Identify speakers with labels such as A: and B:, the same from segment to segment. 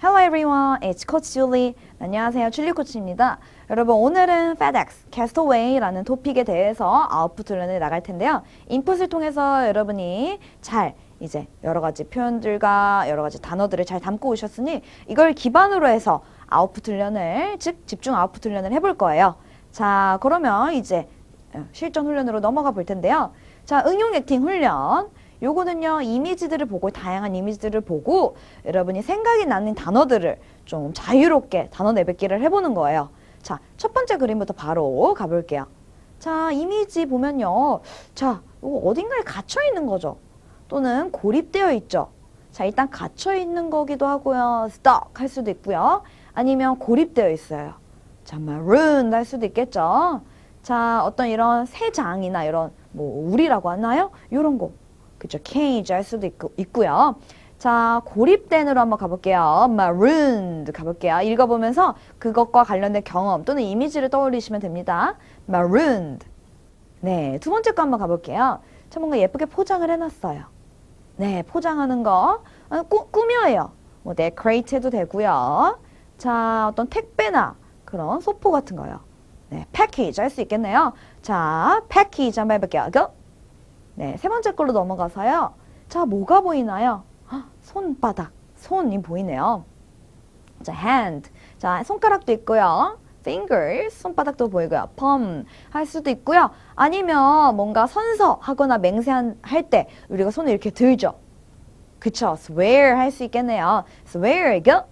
A: Hello everyone, it's Coach Julie. 안녕하세요, 줄리 코치입니다. 여러분 오늘은 FedEx, Castaway라는 토픽에 대해서 아웃풋 훈련을 나갈 텐데요. 인풋을 통해서 여러분이 잘 이제 여러 가지 표현들과 여러 가지 단어들을 잘 담고 오셨으니 이걸 기반으로 해서 아웃풋 훈련을, 즉 집중 아웃풋 훈련을 해볼 거예요. 자, 그러면 이제 실전 훈련으로 넘어가 볼 텐데요. 자, 응용 액팅 훈련. 요거는요, 이미지들을 보고, 다양한 이미지들을 보고, 여러분이 생각이 나는 단어들을 좀 자유롭게 단어 내뱉기를 해보는 거예요. 자, 첫 번째 그림부터 바로 가볼게요. 자, 이미지 보면요. 자, 요거 어딘가에 갇혀 있는 거죠. 또는 고립되어 있죠. 자, 일단 갇혀 있는 거기도 하고요. stuck 할 수도 있고요. 아니면 고립되어 있어요. 자, marooned 할 수도 있겠죠. 자, 어떤 이런 새 장이나 이런 뭐 울이라고 하나요? 요런 거. 그죠? cage 할 수도 있고요. 자, 고립된으로 한번 가볼게요. marooned 가볼게요. 읽어보면서 그것과 관련된 경험 또는 이미지를 떠올리시면 됩니다. marooned. 네, 두 번째 거 한번 가볼게요. 자, 뭔가 예쁘게 포장을 해놨어요. 네, 포장하는 거. 꾸며요. 뭐 decorate 해도 되고요. 자, 어떤 택배나 그런 소포 같은 거요. 네, package 할 수 있겠네요. 자, package 한번 해볼게요. Go. 네, 세 번째 걸로 넘어가서요. 자, 뭐가 보이나요? 손바닥, 손이 보이네요. 자, hand. 자, 손가락도 있고요. fingers, 손바닥도 보이고요. palm 할 수도 있고요. 아니면 뭔가 선서하거나 맹세할 때 우리가 손을 이렇게 들죠. 그쵸? swear 할 수 있겠네요. swear, go.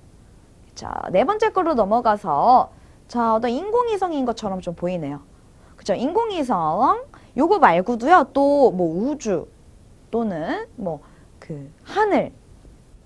A: 자, 네 번째 걸로 넘어가서 자, 어떤 인공위성인 것처럼 좀 보이네요. 그쵸? 인공위성. 요거 말고도요, 또 뭐 우주 또는 뭐 그 하늘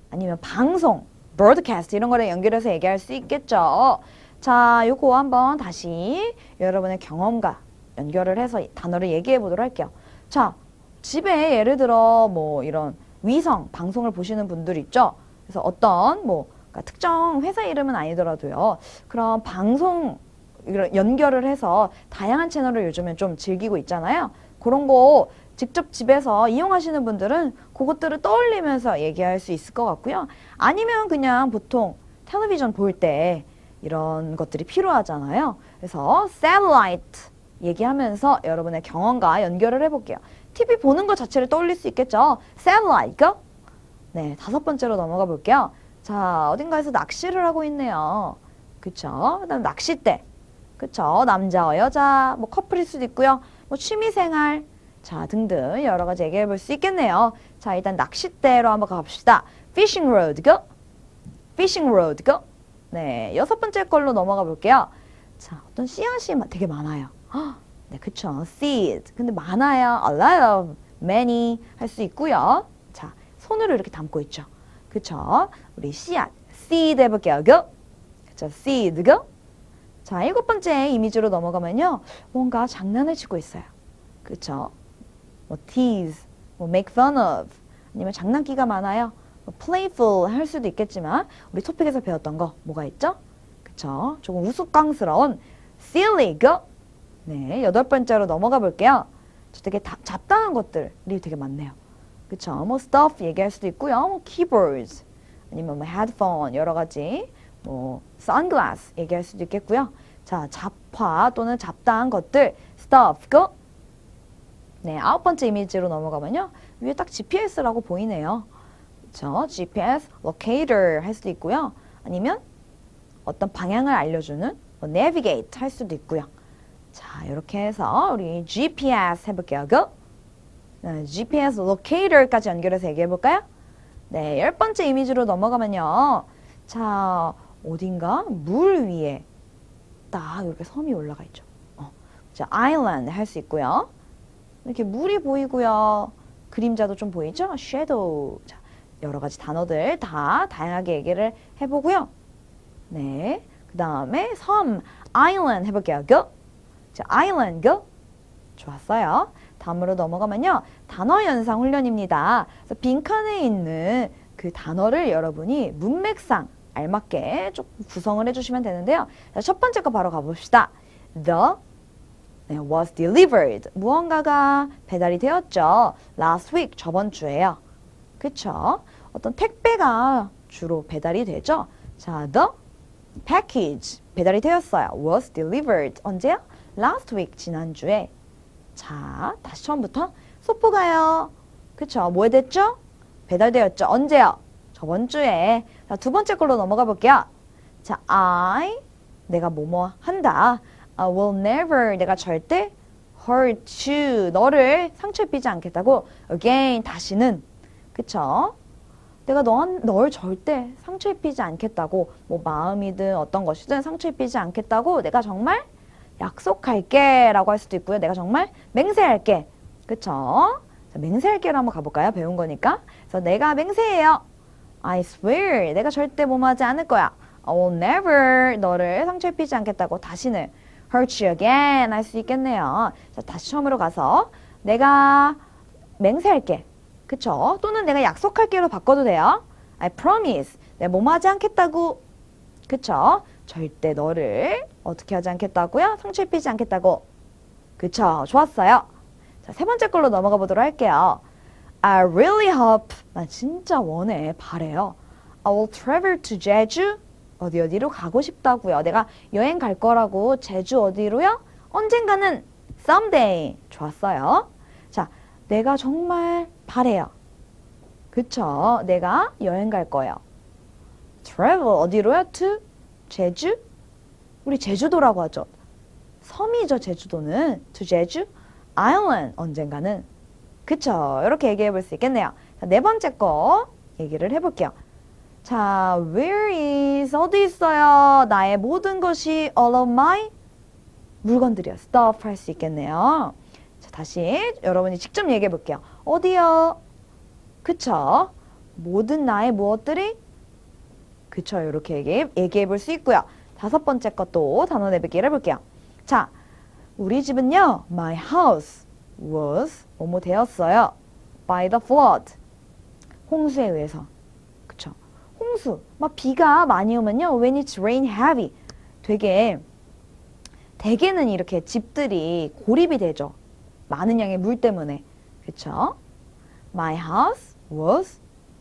A: 아니면 방송, broadcast 이런 거를 연결해서 얘기할 수 있겠죠. 자, 요거 한번 다시 여러분의 경험과 연결을 해서 단어를 얘기해 보도록 할게요. 자, 집에 예를 들어 뭐 이런 위성 방송을 보시는 분들 있죠. 그래서 어떤 뭐 그러니까 특정 회사 이름은 아니더라도요. 그런 방송 연결을 해서 다양한 채널을 요즘엔 좀 즐기고 있잖아요. 그런 거 직접 집에서 이용하시는 분들은 그것들을 떠올리면서 얘기할 수 있을 것 같고요. 아니면 그냥 보통 텔레비전 볼 때 이런 것들이 필요하잖아요. 그래서 satellite 얘기하면서 여러분의 경험과 연결을 해볼게요. TV 보는 것 자체를 떠올릴 수 있겠죠. satellite, go. 네, 다섯 번째로 넘어가 볼게요. 자, 어딘가에서 낚시를 하고 있네요. 그쵸? 그다음 낚싯대. 그쵸? 남자와 여자, 뭐 커플일 수도 있고요. 뭐 취미생활, 자, 등등 여러 가지 얘기해 볼 수 있겠네요. 자, 일단 낚싯대로 한번 가봅시다. fishing rod, go. fishing rod, go. 네, 여섯 번째 걸로 넘어가 볼게요. 자, 어떤 씨앗이 되게 많아요. 네, 그쵸? seed. 근데 많아요. a lot of, many 할 수 있고요. 자, 손으로 이렇게 담고 있죠. 그쵸? 우리 씨앗, seed 해볼게요. go. 그쵸? seed, go. 자, 일곱 번째 이미지로 넘어가면요. 뭔가 장난을 치고 있어요. 그쵸? 뭐 tease, 뭐 make fun of, 아니면 장난기가 많아요. 뭐 playful 할 수도 있겠지만 우리 토픽에서 배웠던 거 뭐가 있죠? 그쵸? 조금 우스꽝스러운 silly, go. 네, 여덟 번째로 넘어가 볼게요. 저 되게 잡다한 것들이 되게 많네요. 그쵸? 뭐 stuff 얘기할 수도 있고요. 뭐 keyboards, 아니면 뭐 headphone 여러 가지. 뭐 sunglass 얘기할 수도 있겠고요. 자, 잡화 또는 잡다한 것들 stuff, go. 네, 아홉 번째 이미지로 넘어가면요. 위에 딱 GPS라고 보이네요. 그렇죠? GPS, locator 할 수도 있고요. 아니면 어떤 방향을 알려주는 뭐 navigate 할 수도 있고요. 자, 이렇게 해서 우리 GPS 해볼게요. go. 네, GPS, locator까지 연결해서 얘기해 볼까요? 네, 열 번째 이미지로 넘어가면요. 자, 어딘가 물 위에 딱 이렇게 섬이 올라가 있죠. 자, island 할 수 있고요. 이렇게 물이 보이고요. 그림자도 좀 보이죠? shadow. 자, 여러 가지 단어들 다 다양하게 얘기를 해보고요. 네, 그 다음에 섬, island 해볼게요. go. 자, island, go. 좋았어요. 다음으로 넘어가면요. 단어 연상 훈련입니다. 그래서 빈칸에 있는 그 단어를 여러분이 문맥상 알맞게 조금 구성을 해주시면 되는데요. 자, 첫 번째 거 바로 가봅시다. The was delivered. 무언가가 배달이 되었죠. Last week, 저번 주에요. 그쵸? 어떤 택배가 주로 배달이 되죠. 자, the package 배달이 되었어요. was delivered 언제요? last week 지난주에. 자, 다시 처음부터 소포가요. 그쵸? 뭐 됐죠? 배달되었죠. 언제요? 저번 주에. 자, 두 번째 걸로 넘어가 볼게요. 자, 내가 뭐뭐 한다. I will never 내가 절대 hurt you 너를 상처 입히지 않겠다고 again 다시는 그쵸? 내가 널 절대 상처 입히지 않겠다고 뭐 마음이든 어떤 것이든 상처 입히지 않겠다고 내가 정말 약속할게 라고 할 수도 있고요. 내가 정말 맹세할게. 그쵸? 자, 맹세할게로 한번 가볼까요? 배운 거니까. 그래서 내가 맹세해요. I swear 내가 절대 뭐뭐 하지 않을 거야. I will never 너를 상처 입히지 않겠다고 다시는 hurt you again 할 수 있겠네요. 자, 다시 처음으로 가서 내가 맹세할게. 그쵸? 또는 내가 약속할게로 바꿔도 돼요. I promise 내가 뭐뭐 하지 않겠다고. 그쵸? 절대 너를 어떻게 하지 않겠다고요? 상처 입히지 않겠다고. 그쵸? 좋았어요. 자, 세 번째 걸로 넘어가 보도록 할게요. I really hope 난 진짜 원해, 바래요. I will travel to 제주 어디로 가고 싶다고요. 내가 여행 갈 거라고. 제주 어디로요? 언젠가는 someday. 좋았어요. 자, 내가 정말 바래요. 그쵸? 내가 여행 갈 거예요. travel 어디로요? to 제주? 우리 제주도라고 하죠. 섬이죠, 제주도는. to 제주 island 언젠가는. 그쵸? 이렇게 얘기해 볼 수 있겠네요. 자, 네 번째 거 얘기를 해볼게요. 자, where is 어디 있어요? 나의 모든 것이 all of my 물건들이요. stuff 할 수 있겠네요. 자, 다시 여러분이 직접 얘기해 볼게요. 어디요? 그쵸? 모든 나의 무엇들이? 그쵸? 이렇게 얘기해 볼 수 있고요. 다섯 번째 것도 단어 내뱉기를 해볼게요. 자, 우리 집은요. My house was 뭐뭐 되었어요. by the flood 홍수에 의해서. 그쵸? 홍수, 막 비가 많이 오면요. when it's rain heavy 대개는 이렇게 집들이 고립이 되죠. 많은 양의 물 때문에. 그쵸? My house was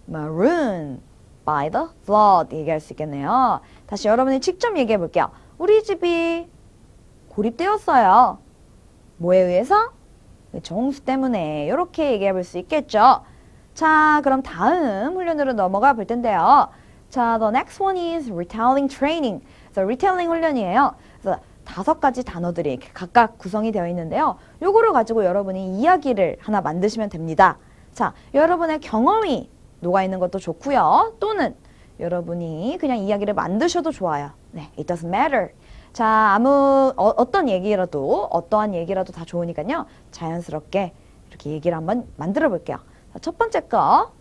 A: marooned by the flood 얘기할 수 있겠네요. 다시 여러분이 직접 얘기해 볼게요. 우리 집이 고립되었어요. 뭐에 의해서? 그쵸, 홍수 때문에. 이렇게 얘기해 볼 수 있겠죠. 자, 그럼 다음 훈련으로 넘어가 볼 텐데요. 자, the next one is retelling training. 그래서 retelling 훈련이에요. 그래서 5가지 단어들이 이렇게 각각 구성이 되어 있는데요. 요거를 가지고 여러분이 이야기를 하나 만드시면 됩니다. 자, 여러분의 경험이 녹아있는 것도 좋고요. 또는 여러분이 그냥 이야기를 만드셔도 좋아요. 네, it doesn't matter. 자, 어떠한 얘기라도 다 좋으니까요. 자연스럽게 이렇게 얘기를 한번 만들어 볼게요. 자, 첫 번째 거,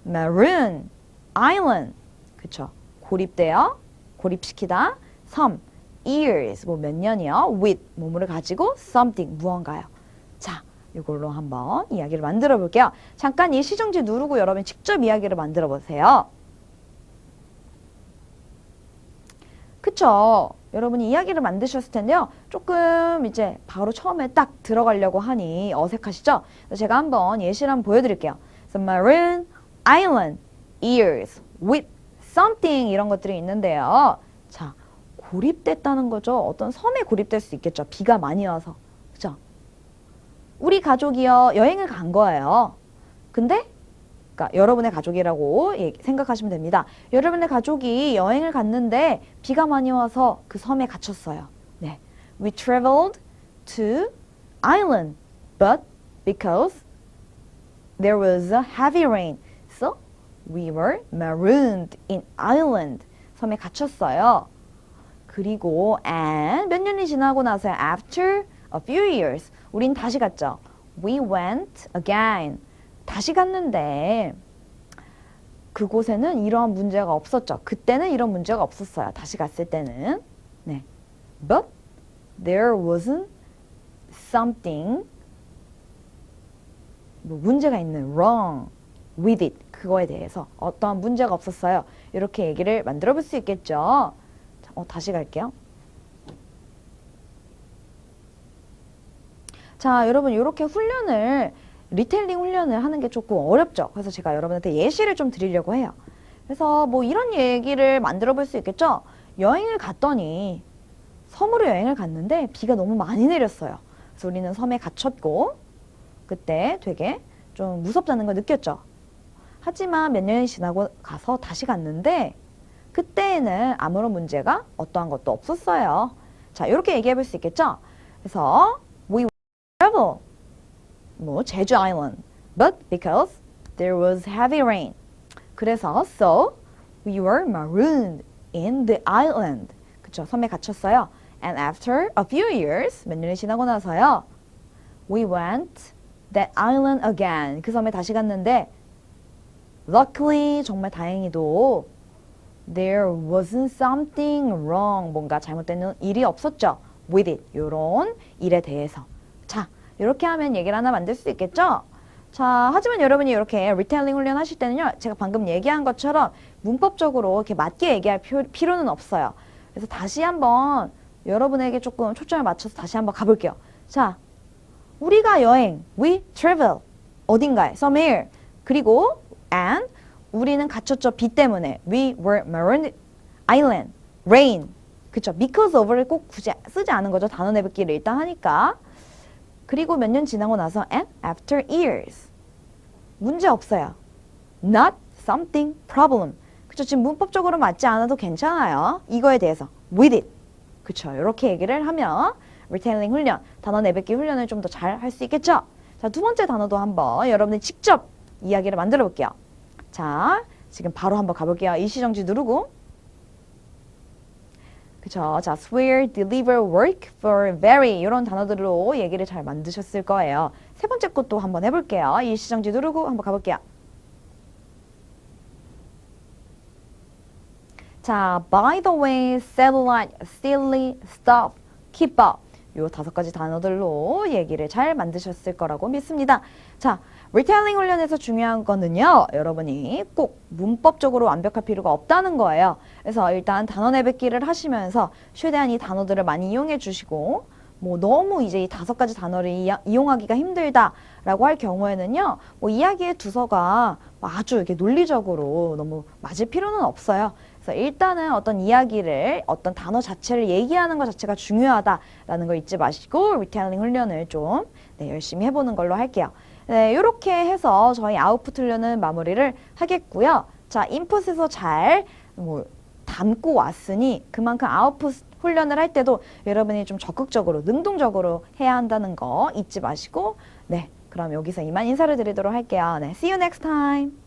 A: maroon, island. 그쵸? 고립시키다. 섬, years, 뭐 몇 년이요. with, 뭐뭐를 가지고 something, 무언가요. 자, 이걸로 한번 이야기를 만들어 볼게요. 잠깐 이 시정지 누르고 여러분 직접 이야기를 만들어 보세요. 그쵸? 여러분이 이야기를 만드셨을 텐데요. 조금 이제 바로 처음에 딱 들어가려고 하니 어색하시죠? 제가 한번 예시를 한번 보여드릴게요. So, maroon, island, years, with, something 이런 것들이 있는데요. 자, 고립됐다는 거죠. 어떤 섬에 고립될 수 있겠죠. 비가 많이 와서. 그죠? 우리 가족이요. 여행을 간 거예요. 근데 그러니까 여러분의 가족이라고 생각하시면 됩니다. 여러분의 가족이 여행을 갔는데 비가 많이 와서 그 섬에 갇혔어요. 네. We traveled to island, but because there was a heavy rain, so we were marooned in island. 섬에 갇혔어요. 그리고 and 몇 년이 지나고 나서 after a few years, 우린 다시 갔죠. We went again. 다시 갔는데 그곳에는 이러한 문제가 없었죠. 그때는 이런 문제가 없었어요. 다시 갔을 때는. 네. But there wasn't something 뭐 문제가 있는 wrong with it. 그거에 대해서 어떠한 문제가 없었어요. 이렇게 얘기를 만들어 볼 수 있겠죠. 자, 다시 갈게요. 자, 여러분 이렇게 리텔링 훈련을 하는 게 조금 어렵죠. 그래서 제가 여러분한테 예시를 좀 드리려고 해요. 그래서 뭐 이런 얘기를 만들어 볼 수 있겠죠? 여행을 갔더니 섬으로 여행을 갔는데 비가 너무 많이 내렸어요. 그래서 우리는 섬에 갇혔고 그때 되게 좀 무섭다는 걸 느꼈죠. 하지만 몇 년이 지나고 가서 다시 갔는데 그때에는 아무런 문제가 어떠한 것도 없었어요. 자, 이렇게 얘기해 볼 수 있겠죠? 그래서 we travel 뭐 제주 아일랜드 but because there was heavy rain 그래서 so we were marooned in the island 그쵸 섬에 갇혔어요. And after a few years 몇 년이 지나고 나서요 we went that island again 그 섬에 다시 갔는데 luckily 정말 다행히도 there wasn't something wrong 뭔가 잘못된 일이 없었죠. with it 요런 일에 대해서 자 이렇게 하면 얘기를 하나 만들 수 있겠죠. 자 하지만 여러분이 이렇게 리텔링 훈련 하실 때는요 제가 방금 얘기한 것처럼 문법적으로 이렇게 맞게 얘기할 필요는 없어요. 그래서 다시 한번 여러분에게 조금 초점을 맞춰서 다시 한번 가볼게요. 자 우리가 여행 we travel 어딘가에 somewhere 그리고 and 우리는 갇혔죠. 비 때문에 we were marooned island rain 그쵸 because of를 꼭 굳이 쓰지 않은 거죠. 단어 내뱉기를 일단 하니까 그리고 몇 년 지나고 나서 and after years 문제 없어요. not something problem 그쵸 지금 문법적으로 맞지 않아도 괜찮아요. 이거에 대해서 with it 그쵸 이렇게 얘기를 하면 리테일링 훈련 단어 내뱉기 훈련을 좀 더 잘 할 수 있겠죠. 자, 두 번째 단어도 한번 여러분이 직접 이야기를 만들어 볼게요. 자 지금 바로 한번 가볼게요. 일시정지 누르고 그쵸 자 swear, deliver, work, for, very 이런 단어들로 얘기를 잘 만드셨을 거예요. 세 번째 것도 한번 해볼게요. 일시정지 누르고 한번 가볼게요. 자 by the way, satellite, silly, stuff, keep up 요 5가지 단어들로 얘기를 잘 만드셨을 거라고 믿습니다. 자 리텔링 훈련에서 중요한 거는요 여러분이 꼭 문법적으로 완벽할 필요가 없다는 거예요. 그래서 일단 단어 내뱉기를 하시면서 최대한 이 단어들을 많이 이용해 주시고 뭐 너무 이제 이 5가지 단어를 이용하기가 힘들다라고 할 경우에는요 뭐 이야기의 두서가 아주 이렇게 논리적으로 너무 맞을 필요는 없어요. 그래서 일단은 어떤 이야기를 어떤 단어 자체를 얘기하는 것 자체가 중요하다라는 걸 잊지 마시고 리텔링 훈련을 좀 열심히 해보는 걸로 할게요. 네, 이렇게 해서 저희 아웃풋 훈련은 마무리를 하겠고요. 자, 인풋에서 잘 담고 왔으니 그만큼 아웃풋 훈련을 할 때도 여러분이 좀 적극적으로, 능동적으로 해야 한다는 거 잊지 마시고 네, 그럼 여기서 이만 인사를 드리도록 할게요. 네, see you next time.